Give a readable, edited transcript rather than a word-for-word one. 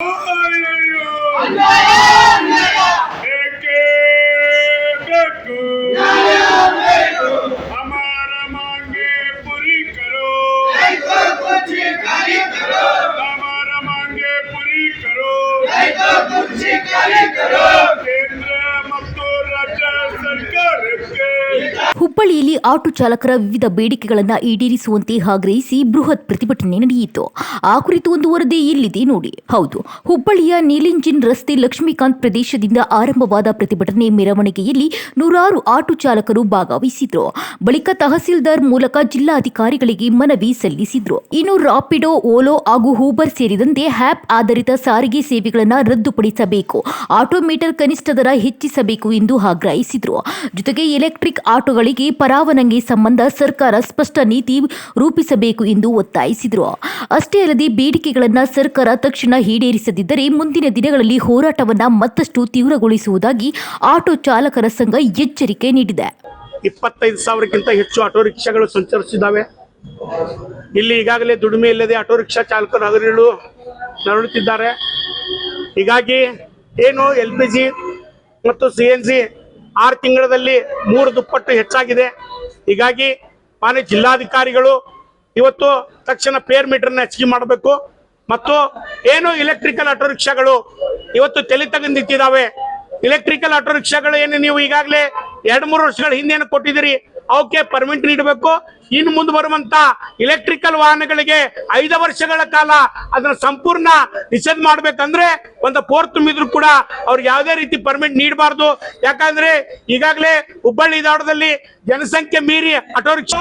हमारा मांगे पूरी करो, हमारा मांगे पूरी करो, केंद्र ಮತ್ತು ರಾಜ್ಯ ಸರ್ಕಾರಕ್ಕೆ ಹುಬ್ಬಳ್ಳಿಯಲ್ಲಿ ಆಟೋ ಚಾಲಕರ ವಿವಿಧ ಬೇಡಿಕೆಗಳನ್ನು ಈಡೇರಿಸುವಂತೆ ಆಗ್ರಹಿಸಿ ಬೃಹತ್ ಪ್ರತಿಭಟನೆ ನಡೆಯಿತು. ಆ ಕುರಿತು ಒಂದು ವರದಿ ಇಲ್ಲಿದೆ ನೋಡಿ. ಹೌದು, ಹುಬ್ಬಳ್ಳಿಯ ನೀಲಿಂಜಿನ್ ರಸ್ತೆ ಲಕ್ಷ್ಮೀಕಾಂತ್ ಪ್ರದೇಶದಿಂದ ಆರಂಭವಾದ ಪ್ರತಿಭಟನೆ ಮೆರವಣಿಗೆಯಲ್ಲಿ ನೂರಾರು ಆಟೋ ಚಾಲಕರು ಭಾಗವಹಿಸಿದ್ರು. ಬಳಿಕ ತಹಸೀಲ್ದಾರ್ ಮೂಲಕ ಜಿಲ್ಲಾಧಿಕಾರಿಗಳಿಗೆ ಮನವಿ ಸಲ್ಲಿಸಿದ್ರು. ಇನ್ನು ರಾಪಿಡೋ, ಓಲೋ ಹಾಗೂ ಊಬರ್ ಸೇರಿದಂತೆ ಆ್ಯಪ್ ಆಧಾರಿತ ಸಾರಿಗೆ ಸೇವೆಗಳನ್ನು ರದ್ದುಪಡಿಸಬೇಕು, ಆಟೋಮೀಟರ್ ಕನಿಷ್ಠ ದರ ಹೆಚ್ಚಿಸಬೇಕು ಎಂದು ಆಗ್ರಹಿಸಿದ್ರು. ಜೊತೆಗೆ ಎಲೆಕ್ಟ್ರಿಕ್ ಆಟೋಗಳಿಗೆ ಪರವಾನಗಿ ಸಂಬಂಧ ಸರ್ಕಾರ ಸ್ಪಷ್ಟ ನೀತಿ ರೂಪಿಸಬೇಕು ಎಂದು ಒತ್ತಾಯಿಸಿದರು. ಅಷ್ಟೇ ಅಲ್ಲದೆ ಬೇಡಿಕೆಗಳನ್ನು ಸರ್ಕಾರ ತಕ್ಷಣ ಈಡೇರಿಸದಿದ್ದರೆ ಮುಂದಿನ ದಿನಗಳಲ್ಲಿ ಹೋರಾಟವನ್ನು ಮತ್ತಷ್ಟು ತೀವ್ರಗೊಳಿಸುವುದಾಗಿ ಆಟೋ ಚಾಲಕರ ಸಂಘ ಎಚ್ಚರಿಕೆ ನೀಡಿದೆ. 25,000ಕ್ಕಿಂತ ಹೆಚ್ಚು ಆಟೋ ರಿಕ್ಷಾಗಳು ಸಂಚರಿಸಿದ್ದಾವೆ. ಇಲ್ಲಿ ಈಗಾಗಲೇ ದುಡಿಮೆ ಇಲ್ಲದೆ ಆಟೋ ರಿಕ್ಷಾ ಚಾಲಕರು ಹಗಲಿರುಳು ನರಳುತ್ತಿದ್ದಾರೆ. ಹೀಗಾಗಿ ಏನು LPG ಮತ್ತು CNG 6 ತಿಂಗಳಲ್ಲಿ 3 ದುಪ್ಪಟ್ಟು ಹೆಚ್ಚಾಗಿದೆ. ಹೀಗಾಗಿ ಮಾನ್ಯ ಜಿಲ್ಲಾಧಿಕಾರಿಗಳು ಇವತ್ತು ತಕ್ಷಣ ಫೇರ್ ಮೀಟರ್ನ ಹೆಚ್ಚಿಗೆ ಮಾಡಬೇಕು ಮತ್ತು ಏನು ಎಲೆಕ್ಟ್ರಿಕಲ್ ಆಟೋ ರಿಕ್ಷಾಗಳು ಇವತ್ತು ತಲೆ ತಗೊಂಡು ನಿಂತಿದ್ದಾವೆ. ಎಲೆಕ್ಟ್ರಿಕಲ್ ಆಟೋ ರಿಕ್ಷಾಗಳು ಏನು ನೀವು ಈಗಾಗಲೇ 2-3 ವರ್ಷಗಳ ಹಿಂದೇನು ಕೊಟ್ಟಿದ್ದೀರಿ, ಅವಕ್ಕೆ ಪರ್ಮಿಟ್ ನೀಡಬೇಕು. ಇನ್ನು ಮುಂದೆ ಬರುವಂತ ಎಲೆಕ್ಟ್ರಿಕಲ್ ವಾಹನಗಳಿಗೆ 5 ವರ್ಷಗಳ ಕಾಲ ಅದನ್ನ ಸಂಪೂರ್ಣ ನಿಷೇಧ ಮಾಡ್ಬೇಕಂದ್ರೆ ಒಂದು 4th ತುಂಬಿದ್ರು ಕೂಡ ಅವ್ರಿಗೆ ಯಾವುದೇ ರೀತಿ ಪರ್ಮಿಟ್ ನೀಡಬಾರ್ದು. ಯಾಕಂದ್ರೆ ಈಗಾಗಲೇ ಹುಬ್ಬಳ್ಳಿ ಧಾರವಾಡದಲ್ಲಿ ಜನಸಂಖ್ಯೆ ಮೀರಿ ಆಟೋ ರಿಕ್ಷಾ